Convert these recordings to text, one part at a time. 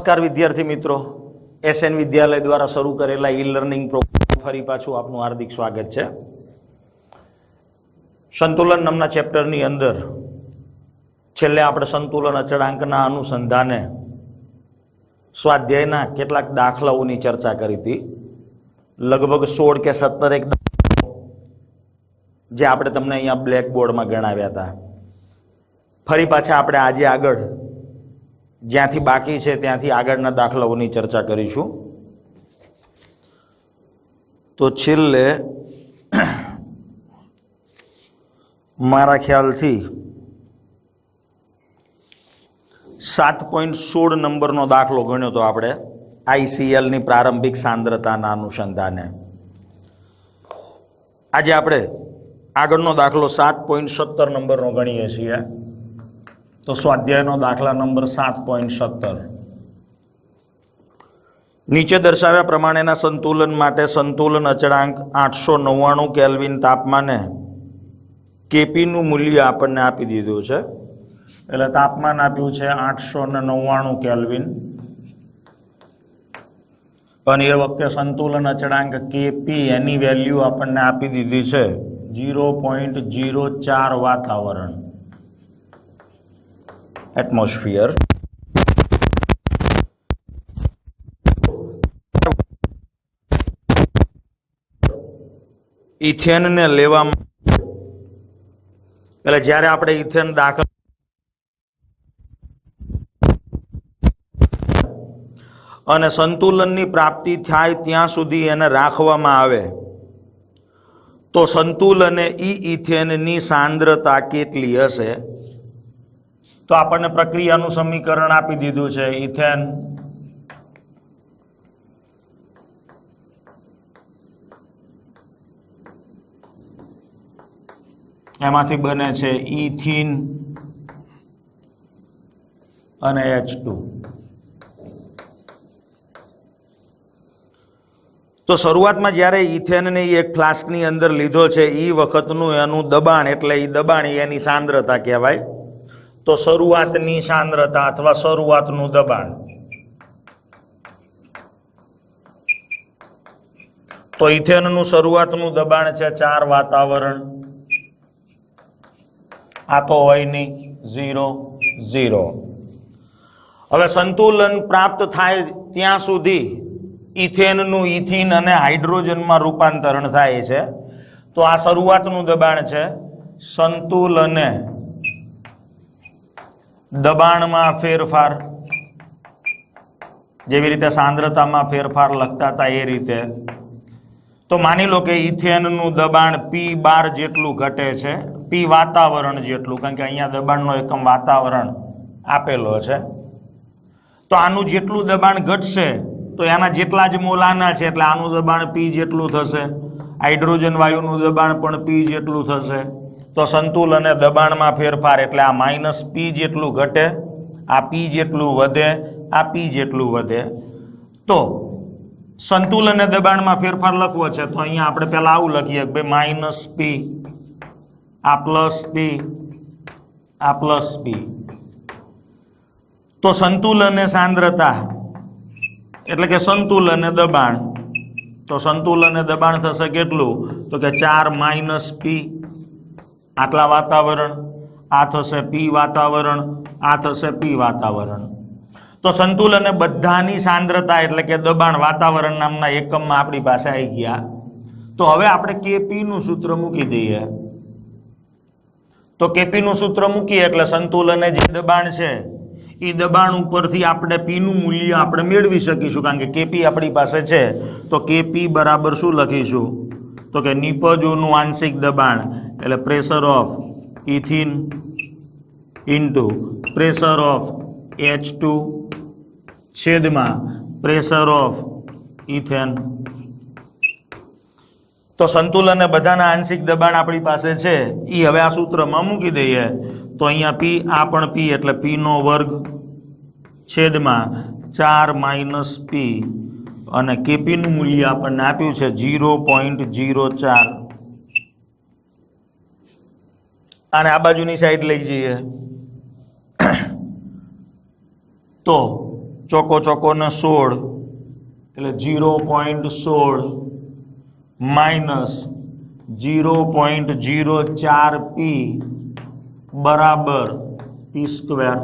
નમસ્કાર વિદ્યાર્થી મિત્રો, એસએન વિદ્યાલય દ્વારા શરૂ કરેલા ઈ લર્નિંગ પ્રોગ્રામ ફરી પાછું આપનું હાર્દિક સ્વાગત છે। સંતુલન નામના ચેપ્ટરની અંદર છેલ્લે આપણે સંતુલન અચળાંકના અનુસંધાને સ્વાધ્યાયના કેટલાક દાખલાઓની ચર્ચા કરી હતી। લગભગ 16 કે 17 એક જે આપણે તમને અહીંયા બ્લેક બોર્ડમાં ગણાવ્યા હતા। ફરી પાછા આપણે આજે આગળ જ્યાંથી બાકી છે ત્યાંથી આગળના દાખલાઓની ચર્ચા કરીશું। તો છેલ્લે મારા ખ્યાલથી 7.16 નંબરનો દાખલો ગણ્યો તો આપણે આઈસીએલની પ્રારંભિક સાંદ્રતાના અનુસંધાને। આજે આપણે આગળનો દાખલો 7.17 નંબરનો ગણીએ છીએ। તો સ્વાધ્યાયનો દાખલા નંબર 7.17 નીચે દર્શાવ્યા પ્રમાણેના સંતુલન માટે સંતુલન અચળાંક 899 કેલ્વિન તાપમાને કેપીનું મૂલ્ય આપણને આપી દીધું છે। એટલે તાપમાન આપ્યું છે 899 કેલ્વિન અને એ વખતે સંતુલન અચળાંક કેપી એની વેલ્યુ આપણને આપી દીધી છે 0.04 વાતાવરણ એટમોસ્ફિયર। ઇથેનને લેવામાં એટલે જ્યારે આપણે ઇથેન દાખલ અને સંતુલનની પ્રાપ્તિ થાય ત્યાં સુધી એને રાખવામાં આવે તો સંતુલને ઇથેનની સાંદ્રતા કેટલી હશે? તો આપણને પ્રક્રિયાનું સમીકરણ આપી દીધું છે ઇથેન એમાંથી બને છે ઇથીન અને H2। તો શરૂઆતમાં જ્યારે ઇથેનને એક ફ્લાસ્કની અંદર લીધો છે એ વખતનું એનું દબાણ એટલે એ દબાણ એની સાંદ્રતા કહેવાય। તો શરૂઆતની સાંદ્રતા અથવા શરૂઆતનું દબાણ તો ઇથેનનું શરૂઆતનું દબાણ છે 4 વાતાવરણ। આ તો હોય નહીં 0 0। હવે સંતુલન પ્રાપ્ત થાય ત્યાં સુધી ઇથેનનું ઇથીન અને હાઇડ્રોજનમાં રૂપાંતરણ થાય છે। તો આ શરૂઆતનું દબાણ છે। સંતુલને દબાણમાં ફેરફાર જેવી રીતે સાંદ્રતામાં ફેરફાર લખતા હતા એ રીતે। તો માની લો કે ઇથેનનું દબાણ P12 જેટલું ઘટે છે, P વાતાવરણ જેટલું, કારણ કે અહીંયા દબાણનો એકમ વાતાવરણ આપેલો છે। તો આનું જેટલું દબાણ ઘટશે તો એના જેટલા જ મોલ આના છે એટલે આનું દબાણ P જેટલું થશે। હાઇડ્રોજન વાયુનું દબાણ પણ P જેટલું થશે। તો સંતુલને દબાણમાં ફેરફાર એટલે આ -P જેટલું ઘટે, આ P જેટલું વધે, આ P જેટલું વધે। તો સંતુલને દબાણમાં ફેરફાર લખવો છે તો અહીંયા આપણે પહેલા આવું લખીએ કે ભાઈ -P આ +P આ +P। તો સંતુલને સાંદ્રતા એટલે કે સંતુલને દબાણ, તો સંતુલને દબાણ થશે કેટલું? તો કે 4 - P આટલા વાતાવરણ, આ થશે P વાતાવરણ, આ થશે P વાતાવરણ। તો સંતુલને બધાની સાંદ્રતા એટલે કે દબાણ વાતાવરણ નામના એકમમાં આપણી પાસે આવી ગયા। તો હવે આપણે Kp નું સૂત્ર મૂકી દઈએ। તો Kp નું સૂત્ર મૂકીએ એટલે સંતુલને જે દબાણ છે એ દબાણ ઉપરથી આપણે P નું મૂલ્ય આપણે મેળવી શકીશું, કારણ કે Kp આપણી પાસે છે। તો Kp બરાબર શું લખીશું? તો કે નિપજોનું આંશિક દબાણ એટલે pressure of ethene into pressure of H2 છેદમાં પ્રેશર ઓફ ઇથેન। તો સંતુલને બધાના આંશિક દબાણ આપણી પાસે છે એ હવે આ સૂત્રમાં મૂકી દઈએ। તો અહીંયા P આ પણ P એટલે P નો વર્ગ છેદમાં 4 - P અને Kp નું મૂલ્ય આપણને આપ્યું છે 0.04। આને આ બાજુની સાઈડ લઈ જઈએ તો ચોકો ચોકો ને 16 એટલે 0.16 માઇનસ 0.04 પી બરાબર પી સ્ક્વેર,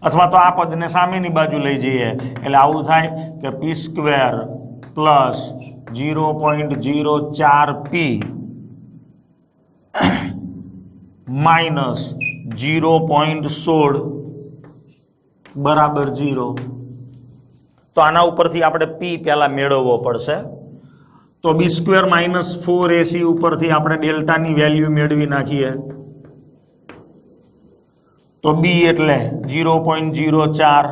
અથવા તો આ પદને સામેની બાજુ લઈ જઈએ એટલે આવું થાય કે પી સ્ક્વેર પ્લસ 0.04 પી માઇનસ 0.16 બરાબર 0. તો આના ઉપરથી આપણે પી પહેલા મેળવવો પડશે. તો બી સ્ક્વેર માઇનસ 4ac ઉપરથી આપણે ડેલ્ટાની વેલ્યુ મેળવી નાખીએ. તો બી એટલે 0.04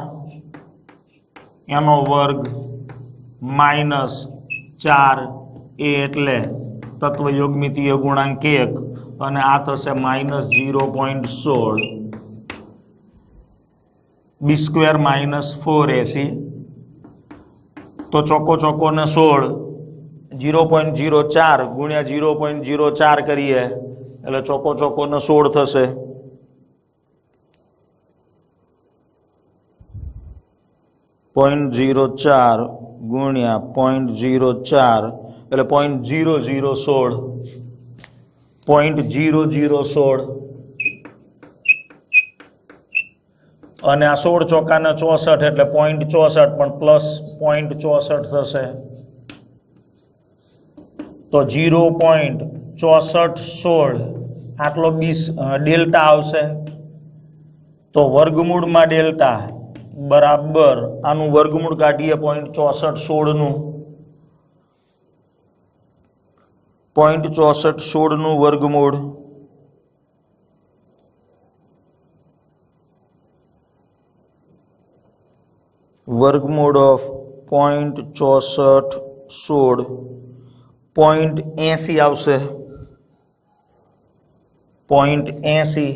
એનો વર્ગ માઇનસ 4 એ એટલે તત્વયોગમિતીય ગુણાંક 1 અને આ થશે માઇનસ 0.16 બી સ્ક્વેર માઇનસ 4ac. તો ચોકો ચોકો ને 16 0.04 ગુણ્યા 0.04 કરીએ એટલે ચોકો ચોકો ને 16 થશે. .04 ગુણ્યા 0.04 એટલે 0.0016 0.0016 અને આ 16 ચોકાના 64 એટલે 0.64 પણ પ્લસ 0.64 થશે. તો 0.6416 આટલો ડેલ્ટા આવશે. તો વર્ગમૂળમાં ડેલ્ટા બરાબર આનું વર્ગમૂળ કાઢીએ 0.6416 નું 0.6416 નું વર્ગમૂળ ઓફ 0.6416 0.80 આવશે. 0.80.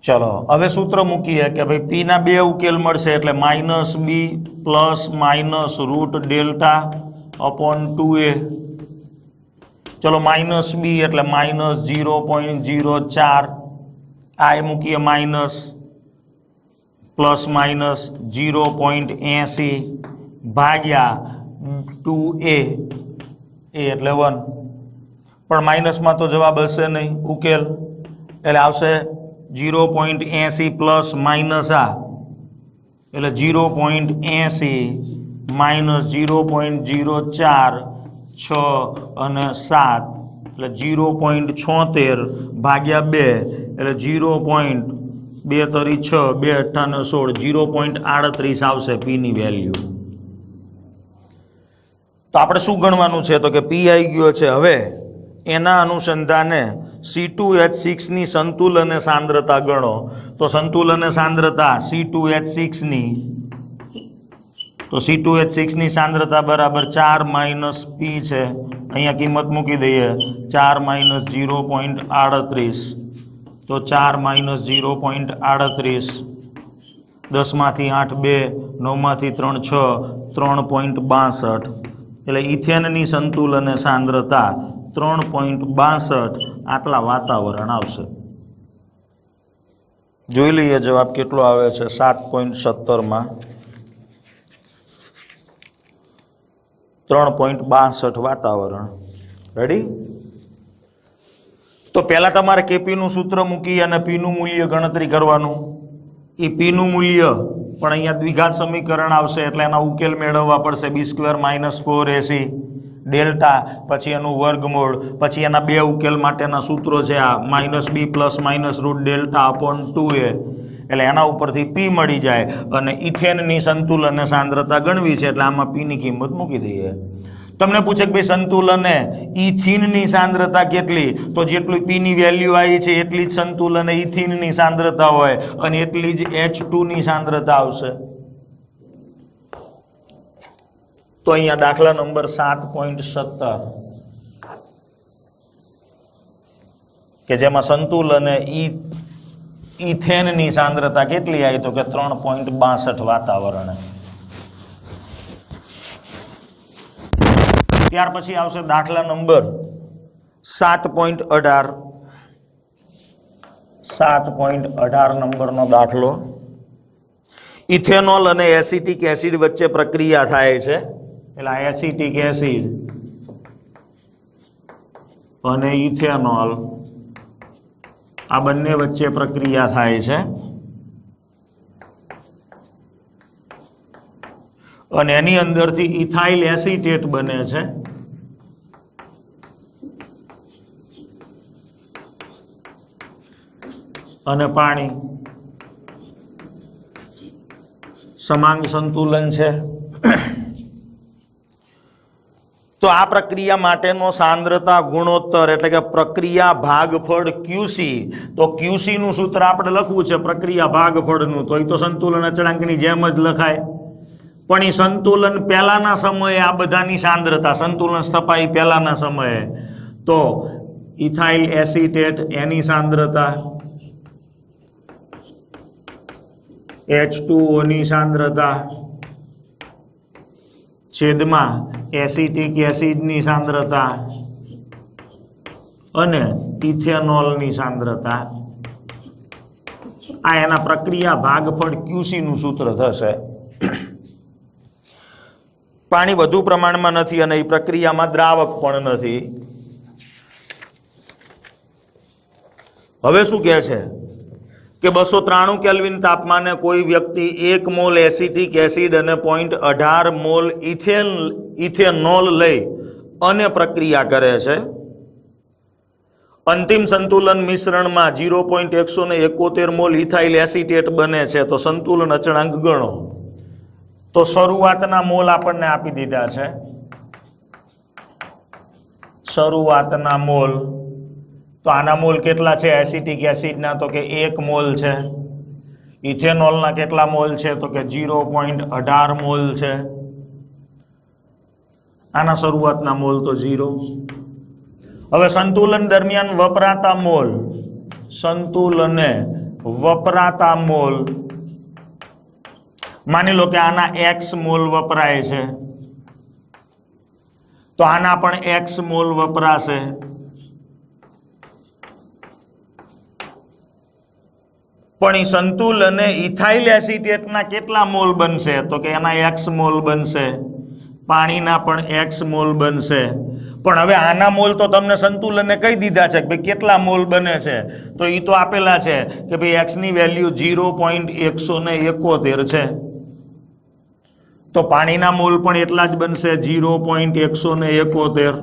ચલો હવે સૂત્ર મૂકીએ કે ભાઈ પી ના બે ઉકેલ મળશે એટલે minus B plus minus root delta upon 2a. ચલો માઇનસ બી એટલે માઇનસ 0.04 આ મૂકીએ માઇનસ પ્લસ માઇનસ 0.80 ભાગ્યા 2a એટલે 1 પણ માઇનસમાં તો જવાબ હશે નહીં ઉકેલ એટલે આવશે 0.80 પ્લસ માઇનસ આ એટલે 0.80 માઇનસ 0.04 6 અને 7 એટલે 0.76 ભાગ્યા 2 એટલે 0.2 તરી 6 2 અઠ્ઠા 16 0.38 આવશે પી ની વેલ્યુ. તો આપણે શું ગણવાનું છે તો કે પી આવી ગયો છે. હવે એના અનુસંધાને C2H6 ની સંતુલન સાંદ્રતા ગણો. તો સંતુલન સાંદ્રતા C2H6 ની તો C2H6 ની સાંદ્રતા બરાબર 4 માઇનસ પી છે. અહીંયા કિંમત મૂકી દઈએ 4 માઇનસ 0.38 તો 4 માઇનસ 0.38 10 માંથી 8 2 9 માંથી 3 6 3.62 એટલે ઇથેનની સંતુલન સાંદ્રતા 3.62 આટલા વાતાવરણ આવશે. જોઈ લઈએ જવાબ કેટલો આવે છે 7.17 માં 3.62 વાતાવરણ. રેડી? તો પહેલા તમારે કેપી નું સૂત્ર મૂકી અને પી નું મૂલ્ય ગણતરી કરવાનું. એ પી નું મૂલ્ય પણ અહીંયા દ્વિઘાત સમીકરણ આવશે એટલે એના ઉકેલ મેળવવા પડશે. બી સ્ક્વેર માઇનસ 4ac ડેલ્ટા પછી એનું વર્ગમૂળ પછી એના બે ઉકેલ માટેના સૂત્રો છે આ minus B plus minus root delta upon 2a એટલે એના ઉપરથી પી મળી જાય અને ઇથેનની સંતુલન સાંદ્રતા ગણવી છે એટલે આમાં પી ની કિંમત મૂકી દઈએ. તમને પૂછે કે ભાઈ સંતુલન ઇથીનની સાંદ્રતા કેટલી તો જેટલી પી ની વેલ્યુ આવી છે એટલી જ સંતુલન ઇથીનની સાંદ્રતા હોય અને એટલી જ H2 ની સાંદ્રતા આવશે. તો અહીંયા દાખલા નંબર 7.17 કે જેમાં સંતુલન ઇથેનની સાંદ્રતા કેટલી આવી તો કે 3.62 વાતાવરણ. ત્યાર પછી આવશે દાખલા નંબર 7.18 7.18 નંબરનો દાખલો. ઇથેનોલ અને એસિટિક એસિડ વચ્ચે પ્રક્રિયા થાય છે. એટલે એસિટિક એસિડ અને ઇથેનોલ આ બંને વચ્ચે પ્રક્રિયા થાય છે અને એની અંદરથી ઇથાઇલ એસિટેટ બને છે. અને પાણી સમાંગ સંતુલન છે. તો આ પ્રક્રિયા માટેનો સાંદ્રતા ગુણોત્તર એટલે કે પ્રક્રિયા ભાગફળ QC. તો QC નું સૂત્ર આપણે લખવું છે પ્રક્રિયા ભાગફળનું. તો એ તો સંતુલન અચળાંકની જેમ જ લખાય, પણ એ સંતુલન પહેલાના સમયે આ બધાની સાંદ્રતા, સંતુલન સ્થપાઈ પહેલાના સમયે, તો ઇથાઇલ એસિટેટ એની સાંદ્રતા, H2O ની સાંદ્રતા છેદમાં એસિટિક એસિડની સાંદ્રતા અને ઇથેનોલની સાંદ્રતા. આ એના પ્રક્રિયા ભાગફળ QC નું સૂત્ર થશે. પાણી વધુ પ્રમાણમાં નથી અને એ પ્રક્રિયામાં દ્રાવક પણ નથી. હવે શું કહે છે કે 293 કેલ્વિન તાપમાને કોઈ વ્યક્તિ 1 મોલ એસિટિક એસિડ અને 0.18 મોલ ઇથેનોલ લઈ અને પ્રક્રિયા કરે છે. અંતિમ સંતુલન મિશ્રણમાં 0.171 મોલ ઇથાઇલ એસિટેટ બને છે. તો સંતુલન અચળાંક ગણો. તો શરૂઆતના મોલ આપણને આપી દીધા છે. શરૂઆતના મોલ, તો આના મોલ કેટલા છે એસિટિક એસિડના? તો કે 1 મોલ છે. ઇથેનોલના કેટલા મોલ છે? તો કે 0.18 મોલ છે. આના શરૂઆતના મોલ તો 0. હવે સંતુલન દરમિયાન વપરાતા મોલ, સંતુલને વપરાતા મોલ, માની લો કે આના X મોલ વપરાય છે, તો આના પણ X મોલ વપરાશે. પણ એ સંતુલને ઇથાઇલ એસિટેટના કેટલા મોલ બનશે? તો કે એના X મોલ બનશે. પાણીના પણ X મોલ બનશે. પણ હવે આના મોલ તો તમને સંતુલને કહી દીધા છે કે ભાઈ કેટલા મોલ બને છે, તો એ તો આપેલા છે કે ભાઈ X ની વેલ્યુ 0.171 છે. તો પાણીના મોલ પણ એટલા જ બનશે, 0.171.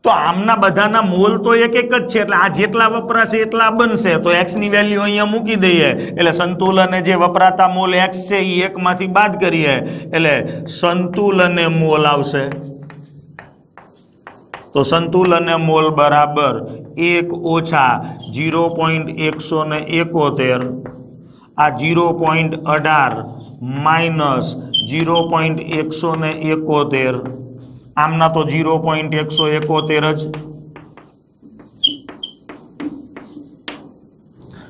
તો આમના બધાના મોલ તો એક જ છે, એટલે આ જેટલા વપરાશે એટલા બનશે. તો X ની વેલ્યુ અહીંયા મૂકી દઈએ એટલે સંતુલને જે વપરાતા મોલ X છે એ 1 માંથી બાદ કરીએ એટલે સંતુલને મોલ આવશે. તો સંતુલને મોલ બરાબર 1 ઓછા 0.171. આ 0.18 માઇનસ 0.171. આમના તો 0.171 જ.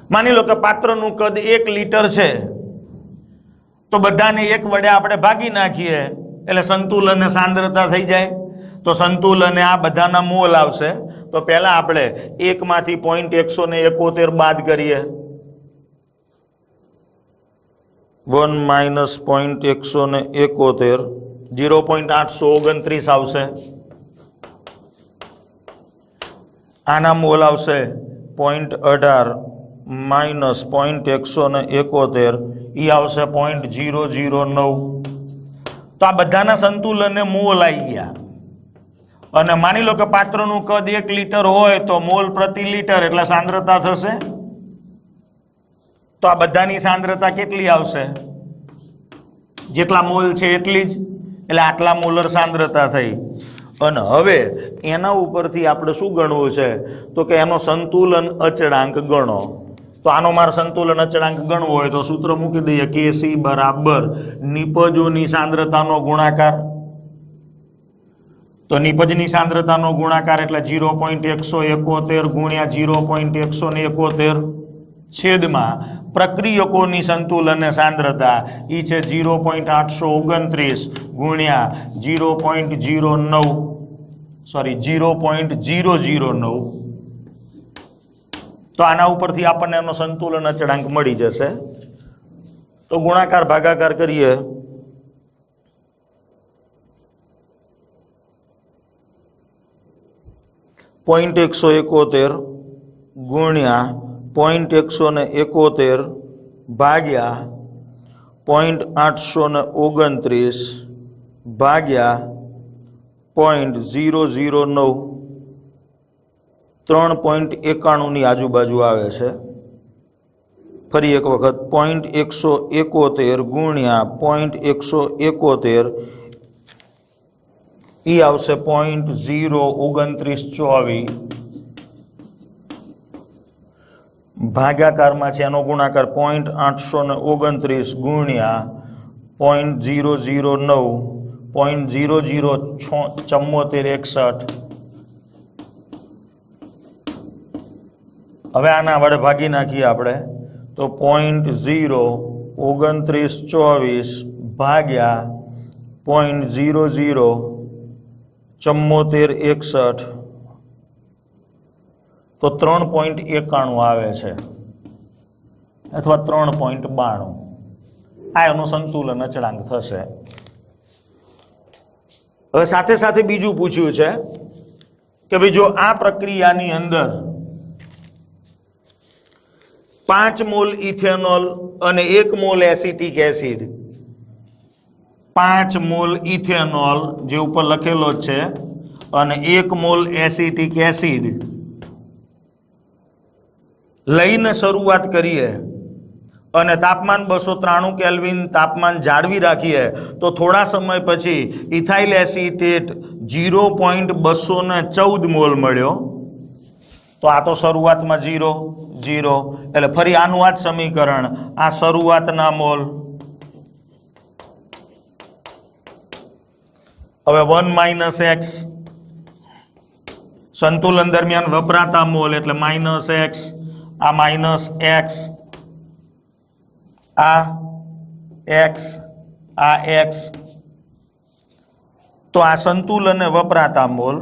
માની લો કે પાત્રનું કદ 1 લીટર છે, તો બધાને 1 વડે આપણે ભાગી નાખીએ એટલે સંતુલન સાંદ્રતા થઈ જાય. તો સંતુલને આ બધાના મોલ આવશે. તો પહેલા આપણે 1 માંથી 0.171 બાદ કરીએ. 1 માઇનસ 0.171, 0.829 આવશે. આના મોલ આવશે 0.18 માઇનસ 0.171, એ આવશે 0.009. તો આ બધાના સંતુલને મોલ આવી ગયા. અને માની લો કે પાત્રનું કદ 1 લીટર હોય તો મોલ પ્રતિ લીટર એટલે સાંદ્રતા થશે. તો આ બધાની સાંદ્રતા કેટલી આવશે? જેટલા મોલ છે એટલી જ, એટલે આટલા મોલર સાંદ્રતા થઈ. અને હવે એના ઉપરથી આપણે શું ગણવું છે? તો કે એનો સંતુલન અચળાંક ગણો. તો આનો મારે સંતુલન અચળાંક ગણવો હોય તો સૂત્ર મૂકી દઈએ, Kc બરાબર નિપજોની સાંદ્રતાનો ગુણાકાર. તો નિપજની સાંદ્રતાનો ગુણાકાર એટલે 0.171 ગુણ્યા 0.171 છેદમાં પ્રક્રિયકોની સંતુલન સાંદ્રતા ઈ છે 0.829 ગુણ્યા 0.009. તો આના ઉપરથી આપણને એનો સંતુલન અચળાંક મળી જશે. તો ગુણાકાર ભાગાકાર કરીએ. .171 ગુણ્યા 0.171 ભાગ્યા 0.829 ભાગ્યા 0.009 3.91 ની આજુબાજુ આવે છે. ફરી એક વખત 0.171 ગુણ્યા 0.171 એ આવશે 0.02924 ભાગાકારમાં છે એનો ગુણાકાર 0.829 ગુણ્યા 0.009 0.007461. હવે આના વડે ભાગી નાખીએ આપણે તો 0.02924 ભાગ્યા 0.007461 તો 3.91 આવે છે અથવા 3.92. આ એનું સંતુલન અચળાંક થશે. હવે સાથે સાથે બીજું પૂછ્યું છે કે ભાઈ જો આ પ્રક્રિયાની અંદર 5 મોલ ઇથેનોલ અને 1 mall acetic acid, 5 mall ethanol જે ઉપર લખેલો છે અને 1 મોલ એસિટિક એસિડ લઈને શરૂઆત કરીએ અને તાપમાન 293 કેલ્વિન તાપમાન જાળવી રાખીએ તો થોડા સમય પછી ઇથાઇલ એસિટેટ 0.214 મોલ મળ્યો. તો આ તો શરૂઆતમાં 0 0 એટલે ફરી આનું આ જ સમીકરણ, આ શરૂઆતના મોલ. હવે 1 - x સંતુલન દરમિયાન વપરાતા મોલ એટલે -x, આ -x, આ x, આ x. તો આ સંતુલને વપરાતા મોલ,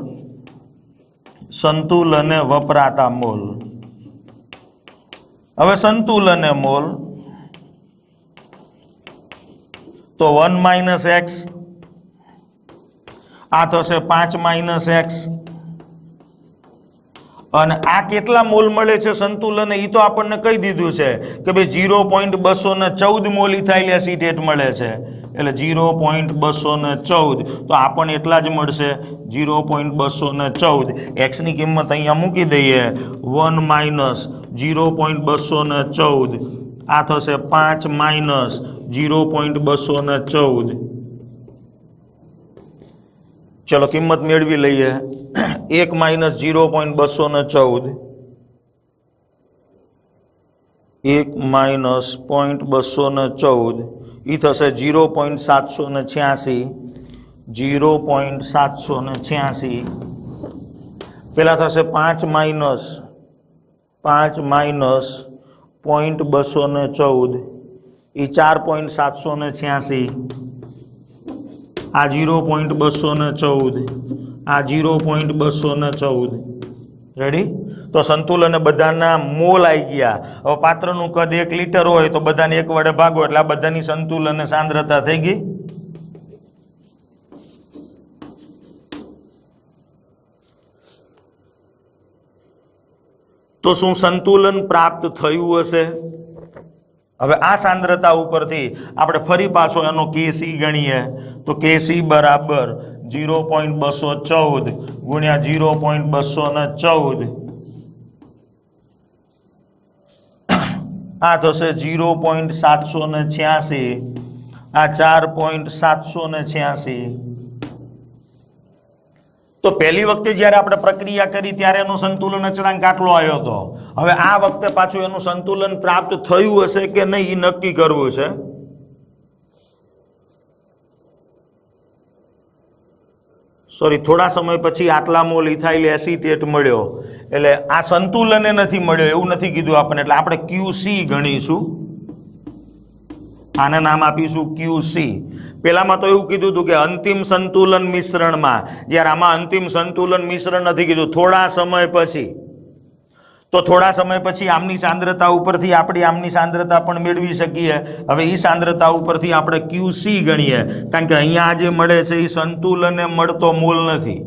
સંતુલને વપરાતા મોલ. હવે સંતુલને મોલ તો 1 - x, આ થશે 5 - x, અને આ કેટલા મોલ મળે છે સંતુલન એ તો આપણને કહી દીધું છે કે ભાઈ 0.214 મોલ ઇથાઇલ એસિટેટ મળે છે એટલે 0.214 તો આપણને એટલા જ મળશે 0.214. x ની કિંમત અહીંયા મૂકી દઈએ 1 - 0.214 આ થશે 5 - 0.214. ચલો કિંમત મેળવી લઈએ. 1 - 0.214 1 - 0.214 એ થશે 0.786 0.786. પેલા થશે 5 - 0.214 એ 4.786. આ 0.214 આ 0.214. રેડી? તો સંતુલન બધાના મોલ આવી ગયા. હવે પાત્રનું કદ 1 લિટર હોય તો બધાને 1 વડે ભાગો એટલે આ બધાની સંતુલન સાંદ્રતા થઈ ગઈ. તો શું સંતુલન પ્રાપ્ત થયું હશે? હવે આ સાંદ્રતા ઉપરથી આપણે ફરી પાછો એનો Kc ગણીએ તો Kc બરાબર 0.214 ગુણ્યા 0.214 આ થશે 0.786 આ 4.786. તો પહેલી વખતે જ્યારે આપણે પ્રક્રિયા કરી ત્યારે એનો સંતુલન અચળાંક આટલો આવ્યો હતો. હવે આ વખતે પાછું એનું સંતુલન પ્રાપ્ત થયું હશે કે નહીં એ નક્કી કરવું છે. સોરી, થોડા સમય પછી આટલા મોલ ઇથાઇલ એસિટેટ મળ્યો એટલે આ સંતુલને નથી મળ્યો એવું નથી કીધું આપણને, એટલે આપણે QC ગણીશું. આને નામ આપીશું QC. પેલામાં તો એવું કીધું હતું કે અંતિમ સંતુલન મિશ્રણમાં, જ્યારે આમાં અંતિમ સંતુલન મિશ્રણ નથી કીધું, થોડા સમય પછી તો થોડા સમય પછી આમની સાંદ્રતા ઉપરથી આપણે આમની સાંદ્રતા પણ મેળવી શકીએ. હવે એ સાંદ્રતા ઉપરથી આપણે QC ગણીએ, કારણ કે અહીંયા જે મળે છે એ સંતુલને મળતો મોલ નથી.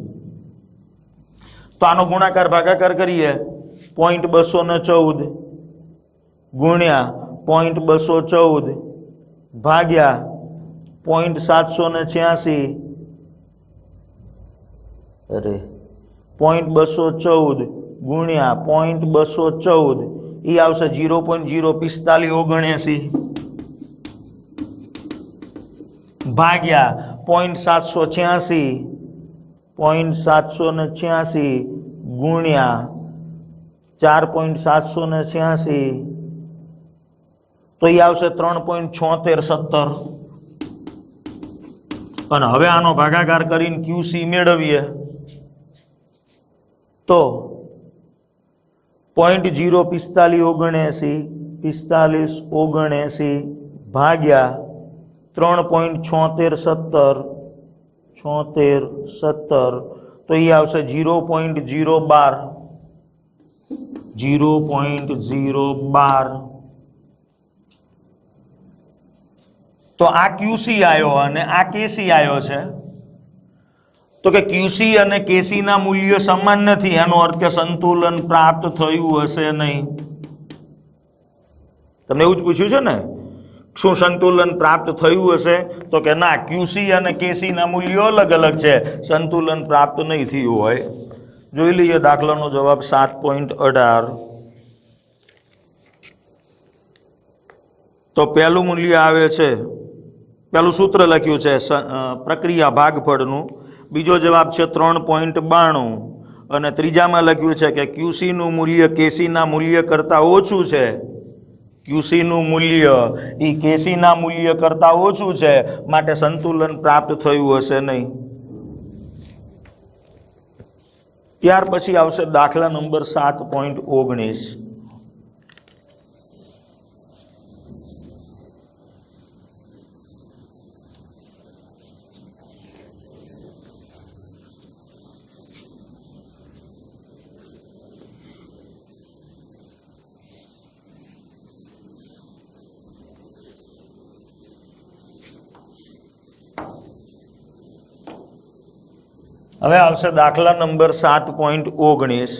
તો આનો ગુણાકાર ભાગાકાર કરીએ. 0.214 ગુણ્યા 0.214 ભાગ્યા 0.786 0.214 ગુણ્યા 0.214 એ આવશે 0.04579 ભાગ્યા 0.786 ગુણ્યા 4.786 તો એ આવશે 3.7670. અને હવે આનો ભાગાકાર કરીને QC મેળવીએ તો 0.04579 ભાગ્યા 3.7670 તો એ આવશે 0.012. તો આ QC આવ્યો અને આ KC આવ્યો છે. તો કે QC અને KC ના મૂલ્ય સમાન નથી, એનો અર્થ કે સંતુલન પ્રાપ્ત થયું હશે નહીં. તમને એવું જ પૂછ્યું છે ને, શું સંતુલન પ્રાપ્ત થયું હશે? તો કે ના, QC અને KC ના મૂલ્યો અલગ અલગ છે, સંતુલન પ્રાપ્ત નહીં થયું હોય. જોઈ લઈએ દાખલાનો જવાબ 7.18. તો પહેલું મૂલ્ય આવે છે, પહેલું સૂત્ર લખ્યું છે પ્રક્રિયા ભાગફળનું. બીજો જવાબ છે 3.92 અને ત્રીજામાં લખ્યું છે કે QC નું મૂલ્ય KC ના મૂલ્ય કરતા ઓછું છે. QC નું મૂલ્ય એ KC ના મૂલ્ય કરતા ઓછું છે, માટે સંતુલન પ્રાપ્ત થયું હશે નહીં. ત્યાર પછી આવશે દાખલા નંબર 7.19. હવે આવશે દાખલા નંબર 7.19.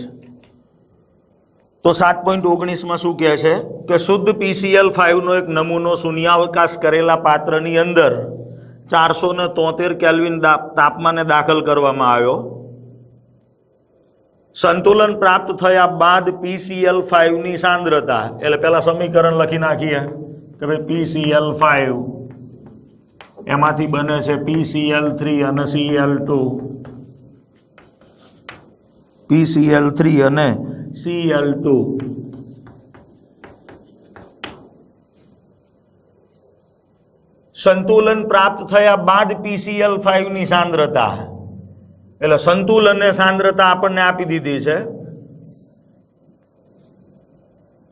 તો 7.19 માં શું કહે છે કે શુદ્ધ PCl5 નો એક નમૂનો શૂન્યાવકાશ કરેલા પાત્રની અંદર 473 કેલ્વિન તાપમાને દાખલ કરવામાં આવ્યો. સંતુલન પ્રાપ્ત થયા બાદ PCl5 ની સાંદ્રતા, એટલે પેલા સમીકરણ લખી નાખીએ કે ભાઈ PCl5 એમાંથી બને છે PCl3 અને Cl2, PCl3 અને Cl2. સંતુલન પ્રાપ્ત થયા બાદ PCl5 ની સાંદ્રતા, એટલે સંતુલન સાંદ્રતા આપણને આપી દીધી છે.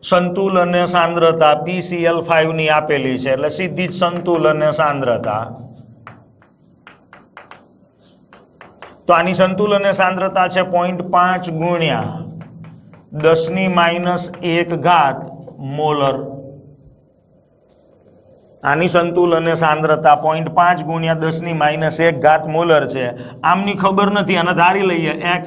સંતુલન સાંદ્રતા PCl5 ની આપેલી છે, એટલે સીધી જ સંતુલન સાંદ્રતા. તો આની સંતુલન સાંદ્રતા છે 0.5 ગુણ્યા 10⁻1 મોલર. આની સંતુલન સાંદ્રતા 0.5 ગુણ્યા 10⁻1 મોલર છે. આમની ખબર નથી, અને ધારી લઈએ x,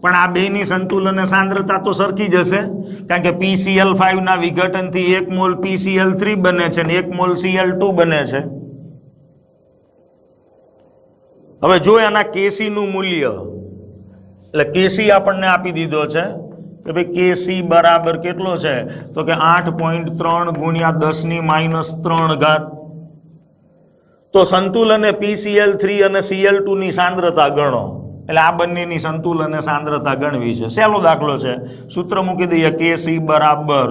પણ આ બેની સંતુલન સાંદ્રતા તો સરખી જશે, કારણ કે PCl5 ના વિઘટનથી 1 મોલ PCl3 બને છે અને 1 મોલ Cl2 બને છે. હવે જો એના KC નું મૂલ્ય, એટલે KC આપણને આપી દીધો છે કે ભાઈ KC બરાબર કેટલો છે, તો કે 8.3 ગુણ્યા 10⁻3. તો સંતુલને PCl3 અને Cl2 ની સાંદ્રતા ગણો, એટલે આ બંનેની સંતુલન સાંદ્રતા ગણવી છે. સહેલો દાખલો છે, સૂત્ર મૂકી દઈએ KC બરાબર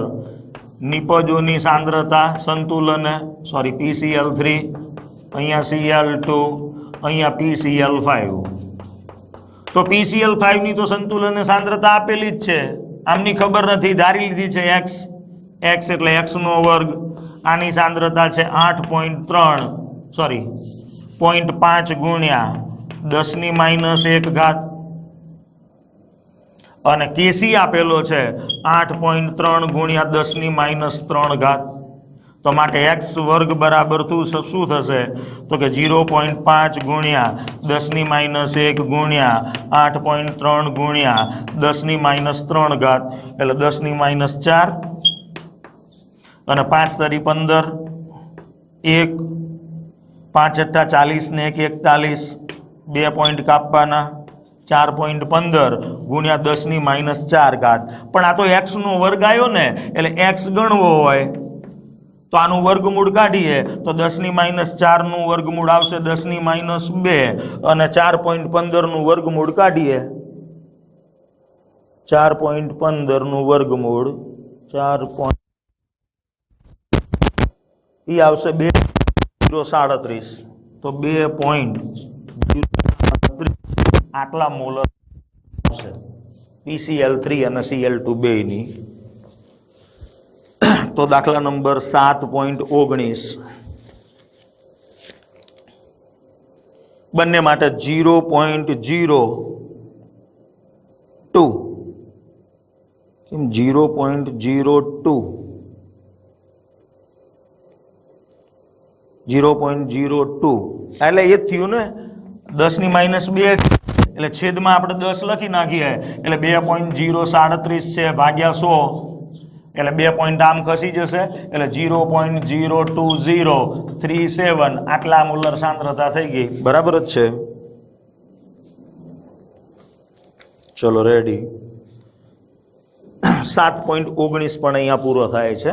નિપજોની સાંદ્રતા સંતુલન, સોરી PCl3, અહીંયા Cl2, અહીંયા PCl5. તો PCl5 ની તો સંતુલન સાંદ્રતા આપેલી જ છે, આમની ખબર નથી, ધારી લીધી છે x એટલે x નો વર્ગ. આની સાંદ્રતા છે 0.5 ગુણ્યા 10⁻1. અને કેસી આપેલો છે 8.3 ગુણ્યા 10⁻³ તો માટે x વર્ગ બરાબર શું થશે તો કે 0.5 ગુણ્યા 10⁻1 ગુણ્યા 8.3 ગુણ્યા 10⁻³ એટલે 10⁻4 અને 5 તરી 15 1 5 × 40 ને 1 41 2 પોઈન્ટ કાપવાના 4.15 ગુણ્યા 10⁻4 પણ આ તો x નો વર્ગ આવ્યો ને એટલે x ગણવો હોય તો આનું વર્ગમૂળ કાઢીએ તો 10⁻4 નું વર્ગમૂળ આવશે 10⁻2 અને 4.15 નું વર્ગમૂળ કાઢીએ 4.15 નું વર્ગમૂળ 4. એ આવશે 2.37 તો 2.37 આટલા મોલર આવશે PCl3 અને Cl2 બેયની. તો દાખલા નંબર 7.19 બંને માટે 0.02 0.02 એટલે એ થયું ને 10⁻2 એટલે છેદમાં આપણે 10 લખી નાખીએ એટલે 2.037 છે ભાગ્યા 100 એટલે 2 પોઈન્ટ આમ ખસી જશે એટલે 0.02037 આટલા મોલર સાંદ્રતા થઈ ગઈ. બરાબર જ છે. ચલો રેડી. 7.19 પણ અહીંયા પૂરો થાય છે.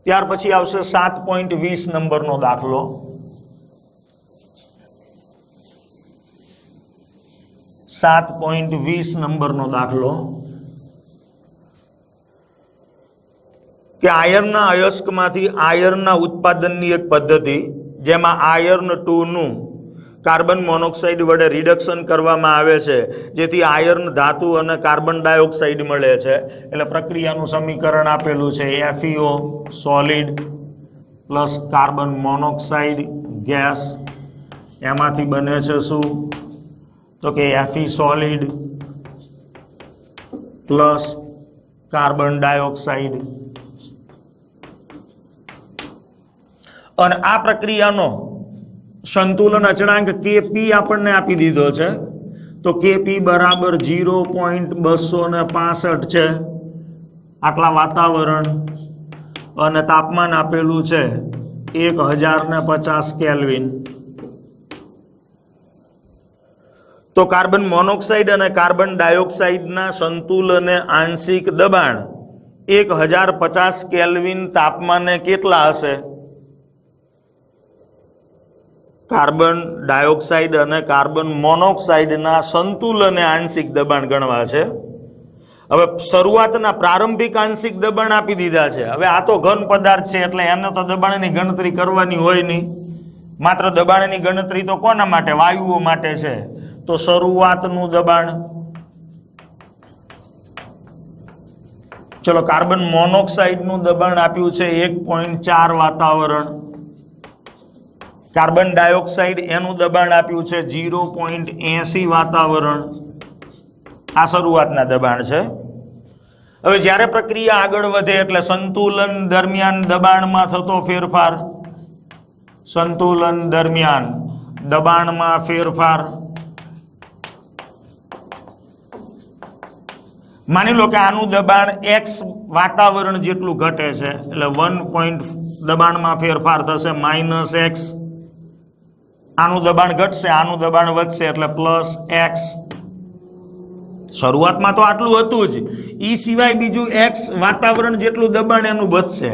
ત્યાર પછી આવશે 7.20 નંબરનો દાખલો. નંબરનો દાખલો કે આયર્નના અયસ્કમાંથી આયર્નના ઉત્પાદનની એક પદ્ધતિ જેમાં આયર્ન 2 નું કાર્બન મોનોક્સાઇડ વડે રિડક્શન કરવામાં આવે છે જેથી આયર્ન ધાતુ અને કાર્બન ડાયોક્સાઇડ મળે છે. એટલે પ્રક્રિયાનું સમીકરણ આપેલું છે FeO solid plus carbon monoxide gas એમાંથી બને છે શું તો કે Fe solid plus carbon dioxide. અને આ પ્રક્રિયાનો સંતુલન અચળાંક Kp આપણને આપી દીધો છે તો Kp બરાબર 0.265 છે આટલા વાતાવરણ અને તાપમાન આપેલું છે 1050 કેલ્વિન. તો કાર્બન મોનોક્સાઇડ અને કાર્બન ડાયોક્સાઇડના સંતુલને આંશિક દબાણ 1050 કેલ્વિન તાપમાને કેટલા હશે? કાર્બન ડાયોક્સાઇડ અને કાર્બન મોનોક્સાઇડના સંતુલને આંશિક દબાણ ગણવા છે. હવે શરૂઆતના પ્રારંભિક આંશિક દબાણ આપી દીધા છે. હવે આ તો ઘન પદાર્થ છે એટલે એને તો દબાણની ગણતરી કરવાની હોય નહીં. માત્ર દબાણની ગણતરી તો કોના માટે? વાયુઓ માટે છે. તો શરૂઆતનું દબાણ ચલો કાર્બન મોનોક્સાઇડનું દબાણ આપ્યું છે 1.4 વાતાવરણ. કાર્બન ડાયોક્સાઇડ એનું દબાણ આપ્યું છે 0.80 વાતાવરણ. આ શરૂઆતના દબાણ છે. હવે જ્યારે પ્રક્રિયા આગળ વધે એટલે સંતુલન દરમિયાન દબાણમાં થતો ફેરફાર, સંતુલન દરમિયાન દબાણમાં ફેરફાર. માની લો કે આનું દબાણ x વાતાવરણ જેટલું ઘટે છે એટલે 1 દબાણમાં ફેરફાર થશે -x. આનું દબાણ ઘટશે, આનું દબાણ વધશે એટલે +x. શરૂઆતમાં તો આટલું હતું જ, ઈ સિવાય બીજું x વાતાવરણ જેટલું દબાણ એનું વધશે.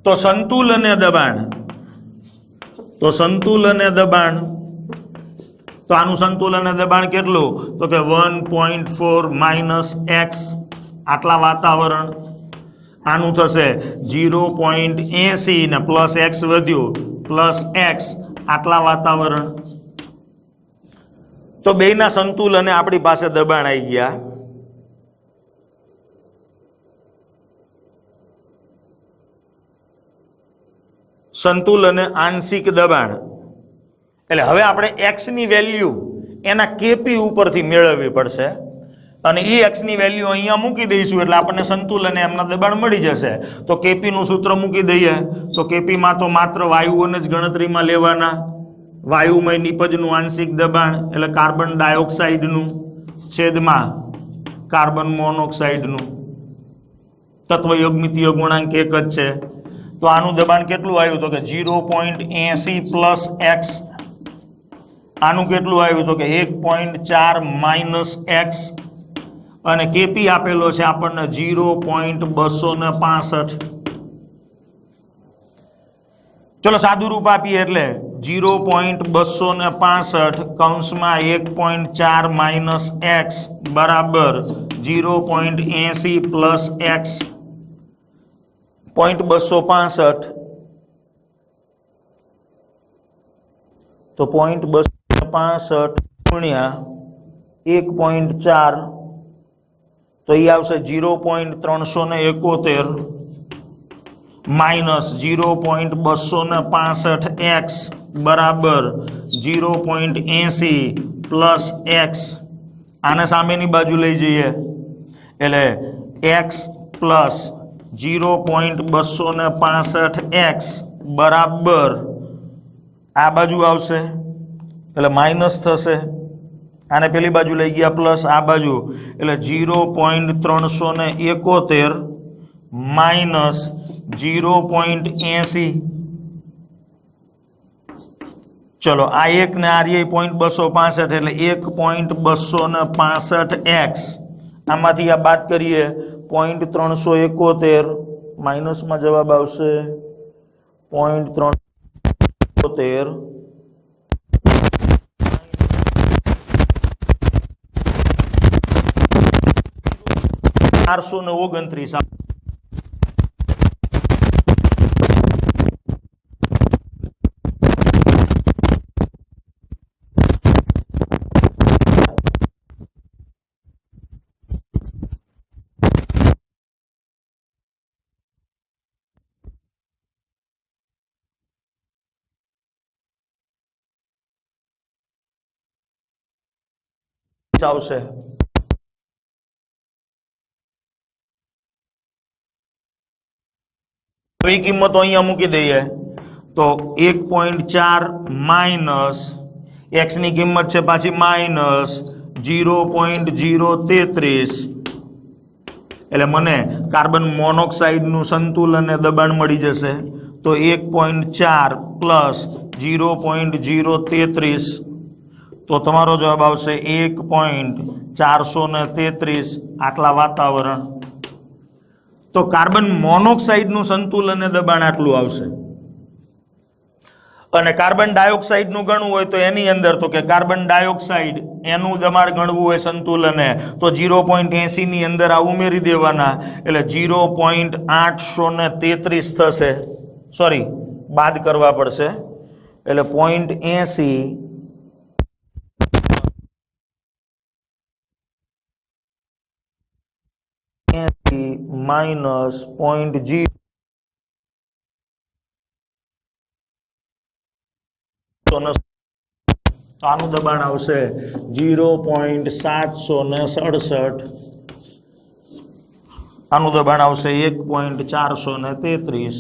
તો સંતુલને દબાણ તો આનું સંતુલન દબાણ કેટલું તો કે 1.4 - x આટલા વાતાવરણ. આનું થશે 0.80 ને +x વધ્યું +x આટલા વાતાવરણ. તો બેયના સંતુલને આપણી પાસે દબાણ આવી ગયા. સંતુલને આંશિક દબાણ એટલે હવે આપણે x ની વેલ્યુ એના Kp ઉપરથી મેળવવી પડશે. અને ઈ x ની વેલ્યુ અહીંયા મૂકી દઈશું એટલે આપણને સંતુલન એમના દબાણ મળી જશે. તો kp નું સૂત્ર મૂકી દઈએ તો kp માં તો માત્ર વાયુઓને જ ગણતરીમાં લેવાના. વાયુમય નિપજનું આંશિક દબાણ એટલે કાર્બન ડાયોક્સાઇડનું છેદમાં કાર્બન મોનોક્સાઇડનું. તત્વ યોગમિતીય ગુણાંક એક જ છે. તો આનું દબાણ કેટલું આવ્યું તો કે 0.80 પ્લસ x. આનું કેટલું આવ્યું તો કે 1.4 માઇનસ x. અને કેપી આપેલો છે આપણને 0.265. ચલો સાદું રૂપ આપીએ એટલે 0.265 કૌંસમાં 1.4 માઇનસ x બરાબર 0.80 પ્લસ x 0.265. તો 0.265 ગુણ્યા 1.4 તો એ આવશે 0.371 માઇનસ 0.265x બરાબર 0.80 પ્લસ x. આને સામેની બાજુ લઈ જઈએ એટલે x પ્લસ 0.265x બરાબર આ બાજુ આવશે એટલે માઇનસ થશે. આને પેલી બાજુ લઈ ગયા પ્લસ આ બાજુ એટલે 0.371 માઇનસ 0.80. ચલો આ એક ને આ 0.265 એટલે 1.265x. આમાંથી આ બાદ કરીએ 0.371 માઇનસમાં જવાબ આવશે 0.371 429. આવશે. એ કિંમતો અહીંયા મૂકી દઈએ તો 1.4 માઇનસ x ની કિંમત છે પાછી માઇનસ 0.033 એટલે મને કાર્બન મોનોક્સાઇડ નું સંતુલન અને દબાણ મળી જશે. તો 1.4 પ્લસ 0.033 તો તમારો જવાબ આવશે 1.433 આટલા વાતાવરણ. તો કાર્બન મોનોક્સાઇડ નું સંતુલન અને દબાણ આટલું આવશે. અને કાર્બન ડાયોક્સાઇડ નું ગણવું હોય તો એની અંદર તો કે કાર્બન ડાયોક્સાઇડ એનું દબાણ ગણવું હોય સંતુલને તો 0.80 ની અંદર આ ઉમેરી દેવાના એટલે 0.833 થશે. સોરી બાદ કરવા પડશે એટલે 0.80 માઇનસ 0.0 આનું દબાણ આવશે 0.767. આનું દબાણ આવશે 1.433.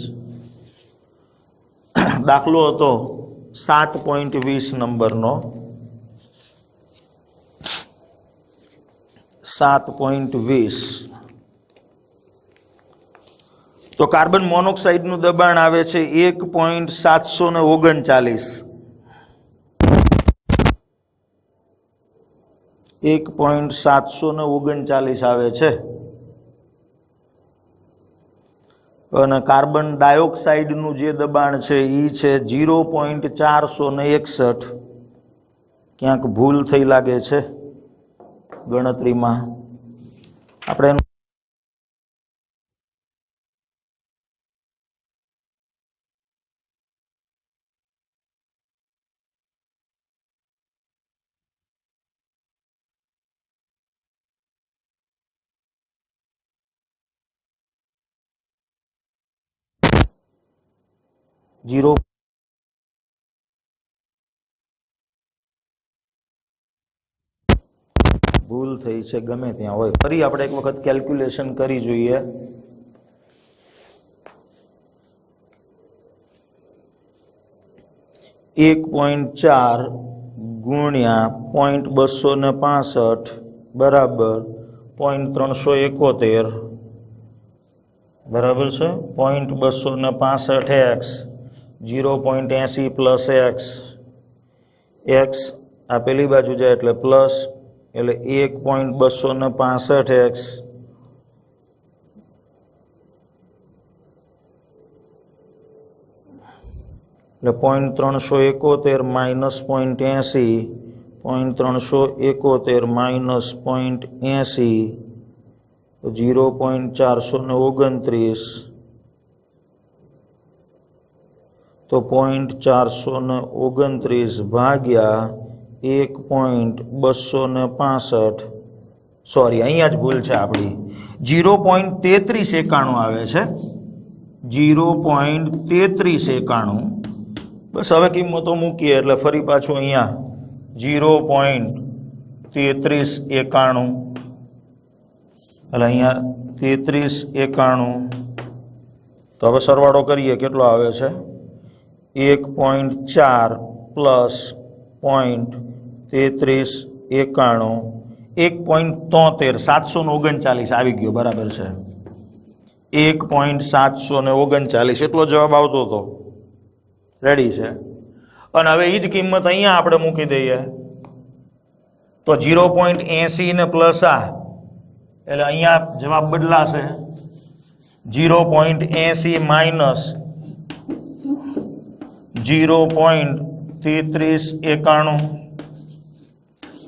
દાખલો હતો 7.20 નંબરનો. 7.20 તો કાર્બન મોનોક્સાઇડ નું દબાણ આવે છે 1.739. 1.739 આવે છે. અને કાર્બન ડાયોક્સાઇડ નું જે દબાણ છે એ છે 0.461. ક્યાંક ભૂલ થઈ લાગે છે ગણતરીમાં. આપણે जीरो भूल થઈ છે, ગમે ત્યાં હોય. ફરી આપણે એક વખત કેલ્ક્યુલેશન કરી જોઈએ. .4 ગુણ્યા 0.265 બરાબર 0.371 બરાબર છે. 0.265x 0.80 પ્લસ x આ પેલી બાજુ જાય એટલે પ્લસ, એટલે 1.265x એટલે 0.371 માઇનસ 0.80, 0.371 માઇનસ 0.80 તો 0.429 તો 0.429 ભાગ્યા 1.265, સોરી અહીંયા જ ભૂલ છે આપણી, 0.3391 આવે છે, 0.3391. બસ હવે કિંમતો મૂકીએ એટલે ફરી પાછું અહીંયા 0.3391 એટલે અહીંયા 3391 તો હવે સરવાળો કરીએ કેટલો આવે છે 1.4 પ્લસ 0.3391 1.73 739 આવી ગયો બરાબર છે 1.739 એટલો જવાબ આવતો હતો. રેડી છે. અને હવે એ જ કિંમત અહીંયા આપણે મૂકી દઈએ તો 0.80 ને પ્લસ આ એટલે અહીંયા જવાબ બદલાશે 0.80 માઇનસ 0.3391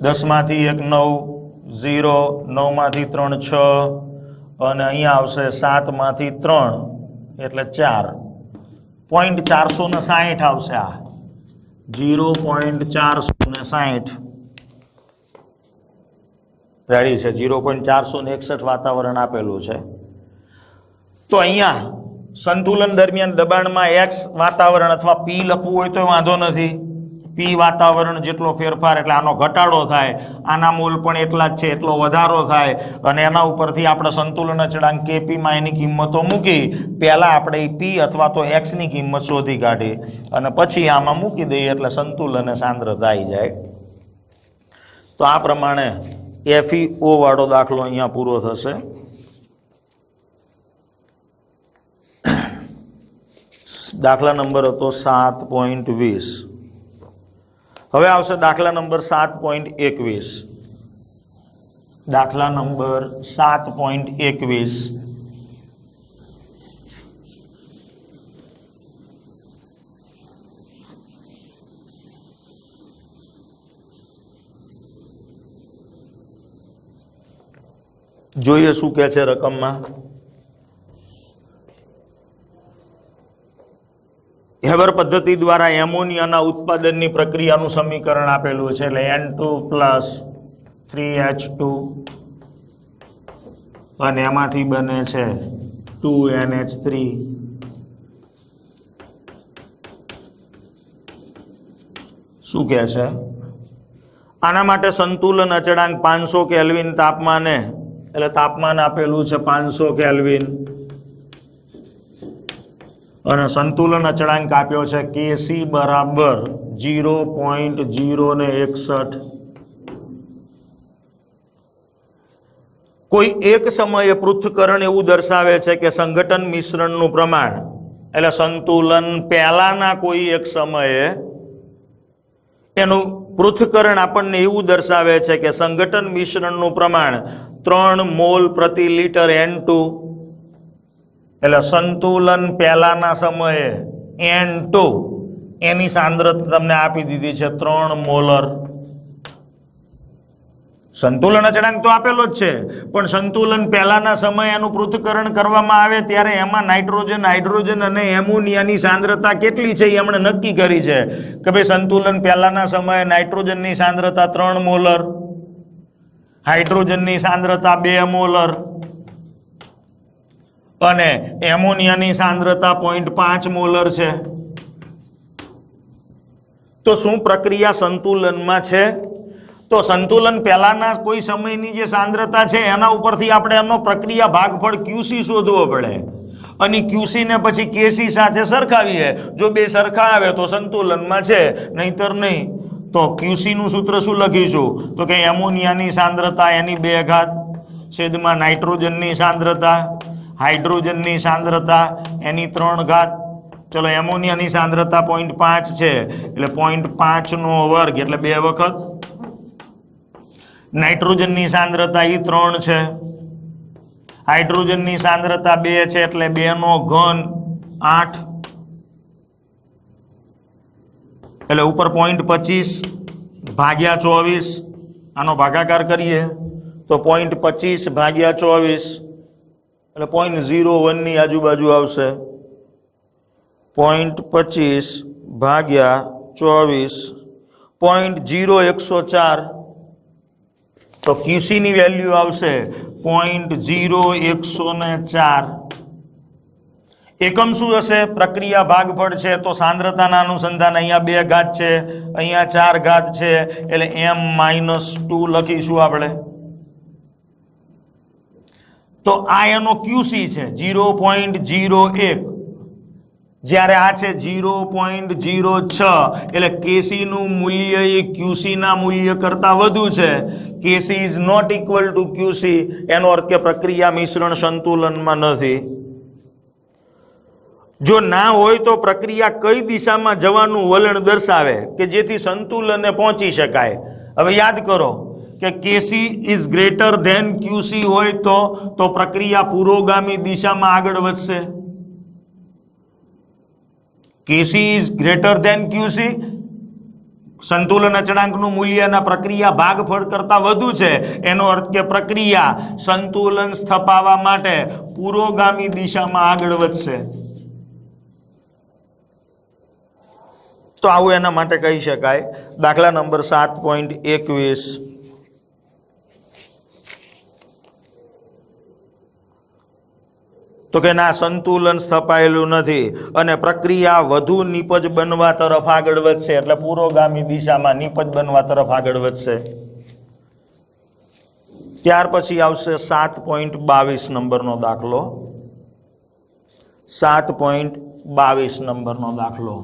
10 માંથી 1 9 0 9 માંથી 3 6 અને અહીંયા આવશે 7 માંથી 3 એટલે 4 .460 આવશે આ 0.460 રેડી છે 0.461 વાતાવરણ આપેલું છે. તો અહીંયા સંતુલન દરમિયાન દબાણમાં x વાતાવરણ અથવા p લખવું હોય તો વાંધો નથી. p વાતાવરણ જેટલો ફેરફાર એટલે આનો ઘટાડો થાય, આના મૂલ પણ એટલા જ છે એટલો વધારો થાય અને એના ઉપરથી આપણે સંતુલન અચળાંક kp માં એની કિંમતો મૂકી પહેલા આપણે p અથવા તો x ની કિંમત શોધી કાઢી અને પછી આમાં મૂકી દઈએ એટલે સંતુલન સાંદ્રતા આવી જાય. તો આ પ્રમાણે FeO વાળો દાખલો અહીંયા પૂરો થશે. દાખલા નંબર હતો 7.20. હવે આવશે દાખલા નંબર 7.21. દાખલા નંબર 7.21 જોઈએ શું કહે છે રકમમાં. હેબર પદ્ધતિ દ્વારા એમોનિયાના ઉત્પાદનની પ્રક્રિયાનું સમીકરણ આપેલું છે એટલે N2 પ્લસ 3H2 અને એમાંથી બને છે 2NH3 શું કહે છે આના માટે સંતુલન અચળાંક 500 કેલ્વિન તાપમાને એટલે તાપમાન આપેલું છે 500 કેલ્વિન અને સંતુલન અચળાંક આપ્યો છે Kc બરાબર 0.061. કોઈ એક સમયે પૃથ્થકરણ એવું દર્શાવે છે કે સંઘટન મિશ્રણનું પ્રમાણ એટલે સંતુલન પહેલાના કોઈ એક સમયે એનું પૃથ્થકરણ આપણને એવું દર્શાવે છે કે સંઘટન મિશ્રણનું પ્રમાણ 3 મોલ પ્રતિ લિટર N2 એટલે સંતુલન પહેલાના સમયે N2 એની સાંદ્રતા તમને આપી દીધી છે 3 મોલર. સંતુલન અચળાંક તો આપેલો જ છે પણ સંતુલન પહેલાના સમયે એનું પૃથ્થકરણ કરવામાં આવે ત્યારે એમાં નાઇટ્રોજન હાઇડ્રોજન અને એમોનિયાની સાંદ્રતા કેટલી છે એ એમણે નક્કી કરી છે કે ભાઈ સંતુલન પહેલાના સમયે નાઇટ્રોજનની સાંદ્રતા 3 મોલર, હાઇડ્રોજનની સાંદ્રતા 2 મોલર અને એમોનિયાની સાંદ્રતા 0.5 મોલર છે. તો શું પ્રક્રિયા સંતુલનમાં છે? તો સંતુલન પહેલાના કોઈ સમયની જે સાંદ્રતા છે એના ઉપરથી આપણે એનો પ્રક્રિયા ભાગફળ QC શોધવો પડે અને QC ને પછી KC સાથે સરખાવીએ. જો બે સરખા આવે તો સંતુલનમાં છે, નહીતર નહીં. તો QC નું સૂત્ર શું લખીશું? તો કે એમોનિયાની સાંદ્રતા એની 2 ઘાત છેદમાં નાઇટ્રોજનની સાંદ્રતા હાઇડ્રોજનની સાંદ્રતા એની 3 ઘાત. ચલો એમોનિયાની સાંદ્રતા 0.5 છે એટલે 0.5 નો વર્ગ એટલે 2 વખત. નાઇટ્રોજનની સાંદ્રતા એ 3 છે, હાઇડ્રોજનની સાંદ્રતા 2 છે એટલે 2 નો ઘન 8 એટલે ઉપર 0.25 ભાગ્યા 24. આનો ભાગાકાર કરીએ તો 0.25 ભાગ્યા 24 એટલે 0.01 ની આજુબાજુ આવશે. 0.25 ભાગ્યા 24 0.0104. તો QC ની વેલ્યુ આવશે 0.0104. એકમ શું હશે? પ્રક્રિયા ભાગફળ છે. તો સાંદ્રતાના અનુસંધાન અહીંયા 2 ઘાત છે, અહીંયા 4 ઘાત છે એટલે m-2 લખીશું આપણે. તો આ એનો QC છે 0.01, જ્યારે આ છે 0.06 એટલે KC નું મૂલ્ય એ QC ના મૂલ્ય કરતા વધુ છે. KC is not equal to QC. એનો અર્થ કે પ્રક્રિયા મિશ્રણ સંતુલનમાં નથી. જો ના હોય તો પ્રક્રિયા કઈ દિશામાં જવાનું વલણ દર્શાવે કે જેથી સંતુલને પહોંચી શકાય. હવે યાદ કરો કે KC is greater than QC હોય તો પ્રક્રિયા પુરોગામી દિશામાં આગળ વધશે. KC is greater than QC, સંતુલન અચળાંકનું મૂલ્યના પ્રક્રિયા ભાગફળ કરતા વધુ છે. એનો અર્થ કે પ્રક્રિયા સંતુલન સ્થપાવવા માટે પુરોગામી દિશામાં આગળ વધશે. તો આવું એના માટે કહી શકાય. દાખલા નંબર 7.21. તો કે ના, સંતુલન સ્થપાયેલું નથી અને પ્રક્રિયા વધુ નિપજ બનવા તરફ આગળ વધશે. એટલે પુરોગામી દિશામાં નિપજ બનવા તરફ આગળ વધશે. ત્યાર પછી આવશે 7.22 નંબરનો દાખલો. 7.22 નંબરનો દાખલો.